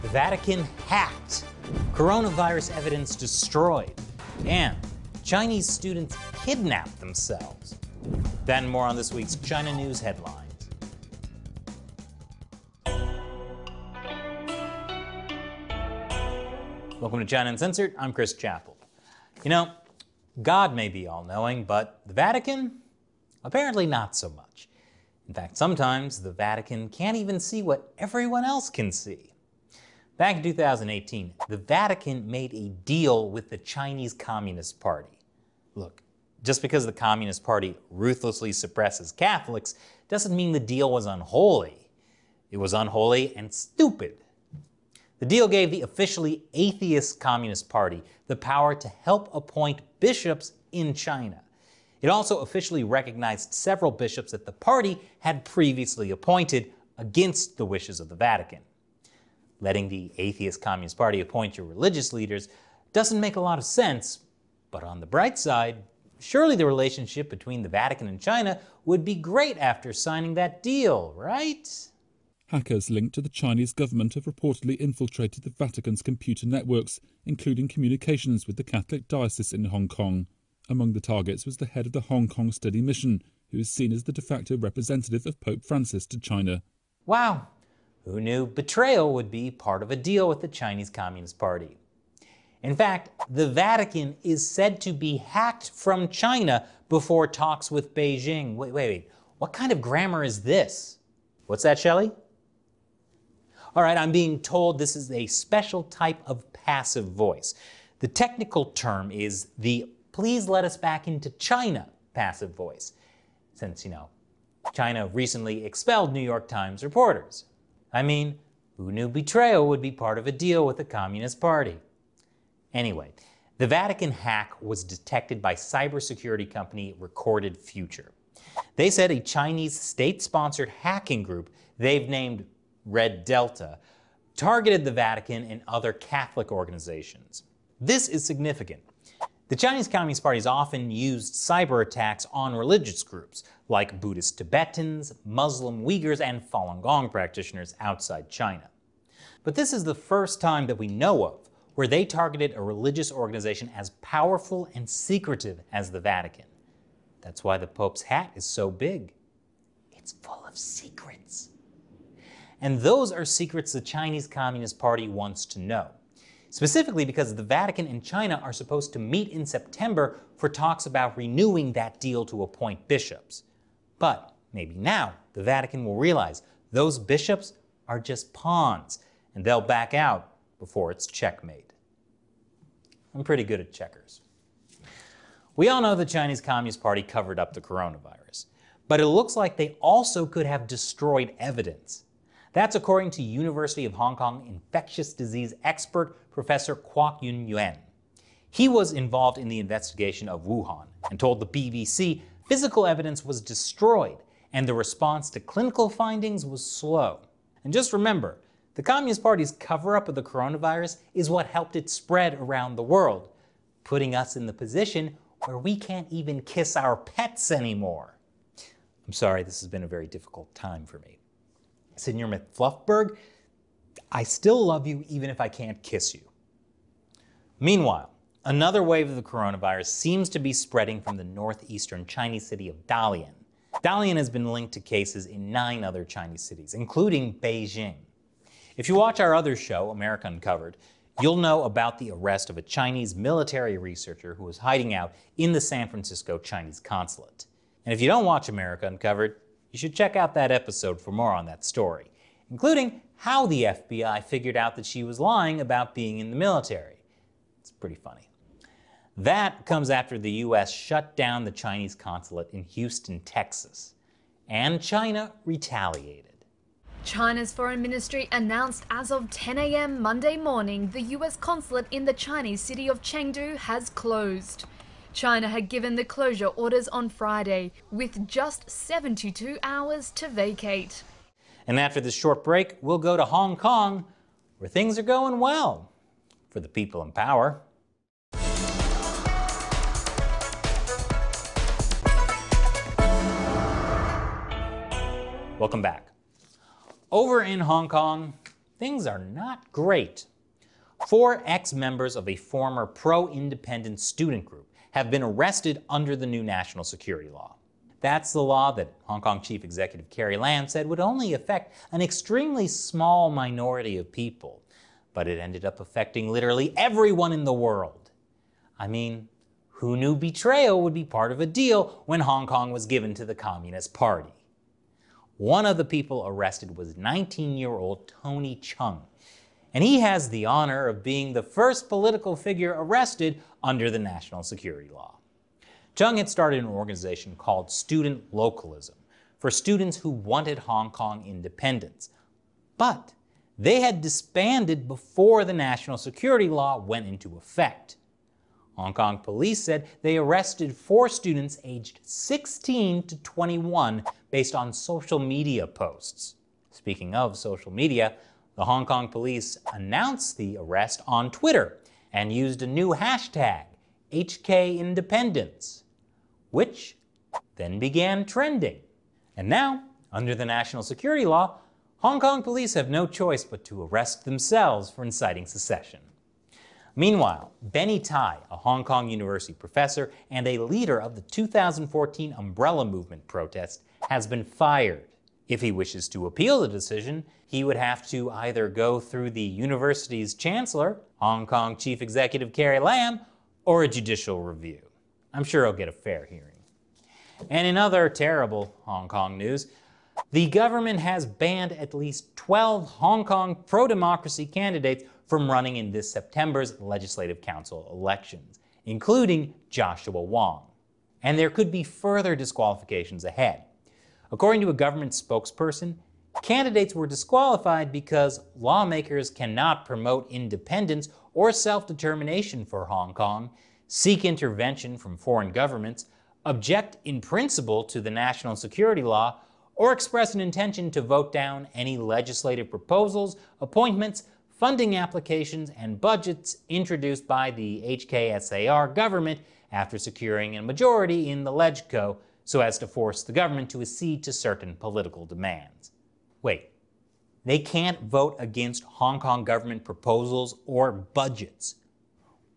The Vatican hacked, coronavirus evidence destroyed, and Chinese students kidnapped themselves. That and more on this week's China News headlines. Welcome to China Uncensored. I'm Chris Chappell. You know, God may be all-knowing, but the Vatican? Apparently not so much. In fact, sometimes the Vatican can't even see what everyone else can see. Back in 2018, the Vatican made a deal with the Chinese Communist Party. Look, just because the Communist Party ruthlessly suppresses Catholics doesn't mean the deal was unholy. It was unholy and stupid. The deal gave the officially atheist Communist Party the power to help appoint bishops in China. It also officially recognized several bishops that the party had previously appointed against the wishes of the Vatican. Letting the atheist Communist Party appoint your religious leaders doesn't make a lot of sense, but on the bright side, surely the relationship between the Vatican and China would be great after signing that deal, right? Hackers linked to the Chinese government have reportedly infiltrated the Vatican's computer networks, including communications with the Catholic diocese in Hong Kong. Among the targets was the head of the Hong Kong Study Mission, who is seen as the de facto representative of Pope Francis to China. Wow, who knew betrayal would be part of a deal with the Chinese Communist Party? In fact, the Vatican is said to be hacked from China before talks with Beijing. Wait, what kind of grammar is this? What's that, Shelley? All right, I'm being told this is a special type of passive voice. The technical term is the "please let us back into China" passive voice, since, China recently expelled New York Times reporters. I mean, who knew betrayal would be part of a deal with the Communist Party? Anyway, the Vatican hack was detected by cybersecurity company Recorded Future. They said a Chinese state-sponsored hacking group they've named Red Delta targeted the Vatican and other Catholic organizations. This is significant. The Chinese Communist Party has often used cyber attacks on religious groups like Buddhist Tibetans, Muslim Uyghurs, and Falun Gong practitioners outside China. But this is the first time that we know of where they targeted a religious organization as powerful and secretive as the Vatican. That's why the Pope's hat is so big. It's full of secrets. And those are secrets the Chinese Communist Party wants to know. Specifically because the Vatican and China are supposed to meet in September for talks about renewing that deal to appoint bishops. But maybe now the Vatican will realize those bishops are just pawns, and they'll back out before it's checkmate. I'm pretty good at checkers. We all know the Chinese Communist Party covered up the coronavirus, but it looks like they also could have destroyed evidence. That's according to University of Hong Kong infectious disease expert Professor Kwok Yun Yuan. He was involved in the investigation of Wuhan and told the BBC physical evidence was destroyed and the response to clinical findings was slow. And just remember, the Communist Party's cover-up of the coronavirus is what helped it spread around the world, putting us in the position where we can't even kiss our pets anymore. I'm sorry, this has been a very difficult time for me. Senior McFluffberg, I still love you even if I can't kiss you. Meanwhile, another wave of the coronavirus seems to be spreading from the northeastern Chinese city of Dalian. Dalian has been linked to cases in 9 other Chinese cities, including Beijing. If you watch our other show, America Uncovered, you'll know about the arrest of a Chinese military researcher who was hiding out in the San Francisco Chinese consulate. And if you don't watch America Uncovered, you should check out that episode for more on that story, including how the FBI figured out that she was lying about being in the military. It's pretty funny. That comes after the US shut down the Chinese consulate in Houston, Texas, and China retaliated. China's foreign ministry announced as of 10 a.m. Monday morning the US consulate in the Chinese city of Chengdu has closed. China had given the closure orders on Friday, with just 72 hours to vacate. And after this short break, we'll go to Hong Kong, where things are going well for the people in power. Welcome back. Over in Hong Kong, things are not great. 4 ex-members of a former pro-independent student group have been arrested under the new national security law. That's the law that Hong Kong Chief Executive Carrie said would only affect an extremely small minority of people, but it ended up affecting literally everyone in the world. I mean, who knew betrayal would be part of a deal when Hong Kong was given to the Communist Party? One of the people arrested was 19-year-old Tony Chung, and he has the honor of being the first political figure arrested under the national security law. Chung had started an organization called Student Localism for students who wanted Hong Kong independence, but they had disbanded before the national security law went into effect. Hong Kong police said they arrested 4 students aged 16 to 21 based on social media posts. Speaking of social media, the Hong Kong police announced the arrest on Twitter and used a new hashtag, HKIndependence, which then began trending. And now, under the national security law, Hong Kong police have no choice but to arrest themselves for inciting secession. Meanwhile, Benny Tai, a Hong Kong University professor and a leader of the 2014 Umbrella Movement protest, has been fired. If he wishes to appeal the decision, he would have to either go through the university's chancellor, Hong Kong Chief Executive Carrie, or a judicial review. I'm sure he'll get a fair hearing. And in other terrible Hong Kong news, the government has banned at least 12 Hong Kong pro-democracy candidates from running in this September's Legislative Council elections, including Joshua Wong. And there could be further disqualifications ahead. According to a government spokesperson, candidates were disqualified because lawmakers cannot promote independence or self-determination for Hong Kong, seek intervention from foreign governments, object in principle to the national security law, or express an intention to vote down any legislative proposals, appointments, funding applications, and budgets introduced by the HKSAR government after securing a majority in the LegCo so as to force the government to accede to certain political demands. Wait, they can't vote against Hong Kong government proposals or budgets.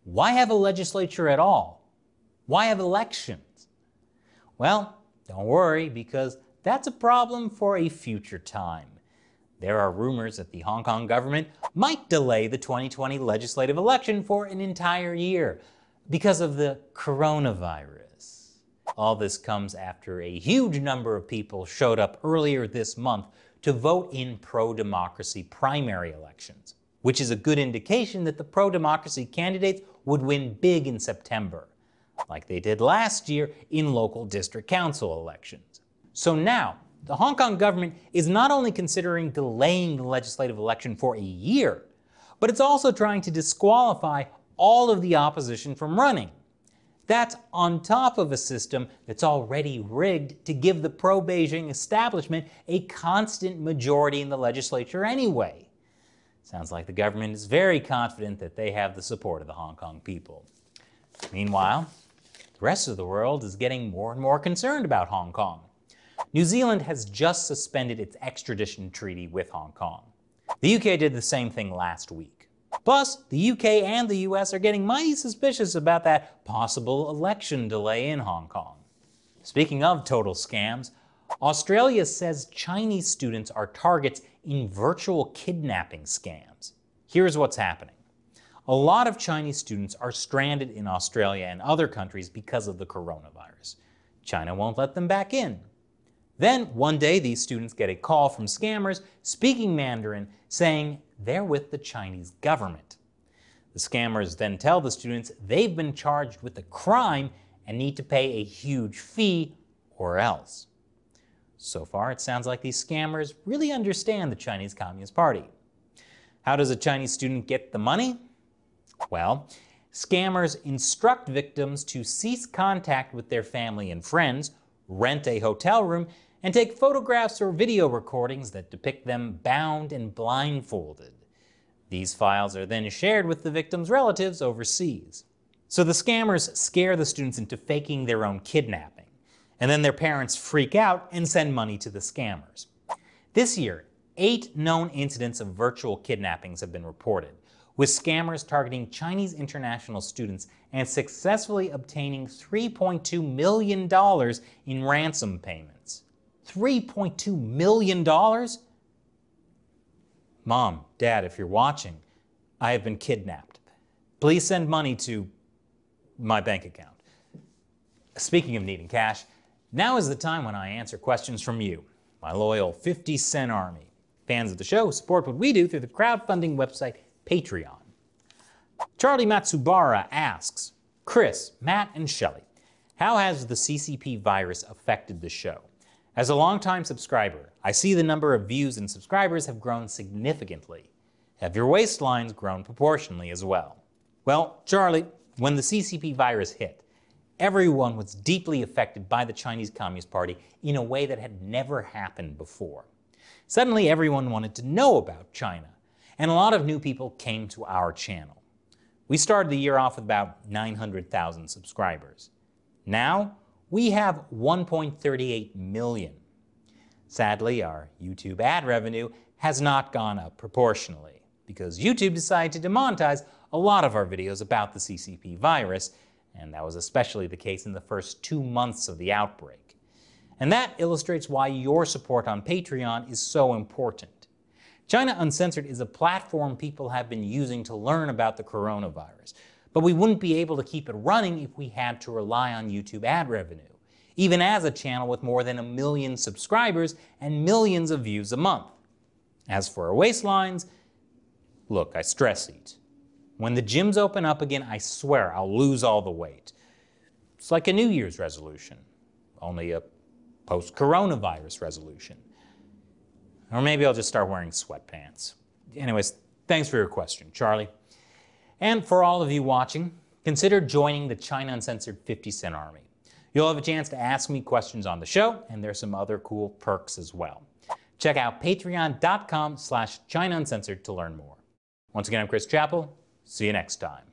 Why have a legislature at all? Why have elections? Well, don't worry, because that's a problem for a future time. There are rumors that the Hong Kong government might delay the 2020 legislative election for an entire year because of the coronavirus. All this comes after a huge number of people showed up earlier this month to vote in pro-democracy primary elections, which is a good indication that the pro-democracy candidates would win big in September, like they did last year in local district council elections. So now, the Hong Kong government is not only considering delaying the legislative election for a year, but it's also trying to disqualify all of the opposition from running. That's on top of a system that's already rigged to give the pro-Beijing establishment a constant majority in the legislature anyway. Sounds like the government is very confident that they have the support of the Hong Kong people. Meanwhile, the rest of the world is getting more and more concerned about Hong Kong. New Zealand has just suspended its extradition treaty with Hong Kong. The UK did the same thing last week. Plus, the UK and the US are getting mighty suspicious about that possible election delay in Hong Kong. Speaking of total scams, Australia says Chinese students are targets in virtual kidnapping scams. Here's what's happening. A lot of Chinese students are stranded in Australia and other countries because of the coronavirus. China won't let them back in. Then, one day, these students get a call from scammers speaking Mandarin saying they're with the Chinese government. The scammers then tell the students they've been charged with a crime and need to pay a huge fee or else. So far, it sounds like these scammers really understand the Chinese Communist Party. How does a Chinese student get the money? Well, scammers instruct victims to cease contact with their family and friends, rent a hotel room, and take photographs or video recordings that depict them bound and blindfolded. These files are then shared with the victims' relatives overseas. So the scammers scare the students into faking their own kidnapping, and then their parents freak out and send money to the scammers. This year, 8 known incidents of virtual kidnappings have been reported, with scammers targeting Chinese international students and successfully obtaining $3.2 million in ransom payments. $3.2 million? Mom, Dad, if you're watching, I have been kidnapped. Please send money to my bank account. Speaking of needing cash, now is the time when I answer questions from you, my loyal 50-cent army. Fans of the show support what we do through the crowdfunding website Patreon. Charlie Matsubara asks, Chris, Matt, and Shelley, how has the CCP virus affected the show? As a longtime subscriber, I see the number of views and subscribers have grown significantly. Have your waistlines grown proportionally as well? Well, Charlie, when the CCP virus hit, everyone was deeply affected by the Chinese Communist Party in a way that had never happened before. Suddenly, everyone wanted to know about China, and a lot of new people came to our channel. We started the year off with about 900,000 subscribers. Now, we have 1.38 million. Sadly, our YouTube ad revenue has not gone up proportionally, because YouTube decided to demonetize a lot of our videos about the CCP virus, and that was especially the case in the first 2 months of the outbreak. And that illustrates why your support on Patreon is so important. China Uncensored is a platform people have been using to learn about the coronavirus, but we wouldn't be able to keep it running if we had to rely on YouTube ad revenue, even as a channel with more than 1 million subscribers and millions of views a month. As for our waistlines, look, I stress eat. When the gyms open up again, I swear I'll lose all the weight. It's like a New Year's resolution, only a post-coronavirus resolution. Or maybe I'll just start wearing sweatpants. Anyways, thanks for your question, Charlie. And for all of you watching, consider joining the China Uncensored 50-cent army. You'll have a chance to ask me questions on the show, and there's some other cool perks as well. Check out patreon.com/ChinaUncensored to learn more. Once again, I'm Chris Chappell. See you next time.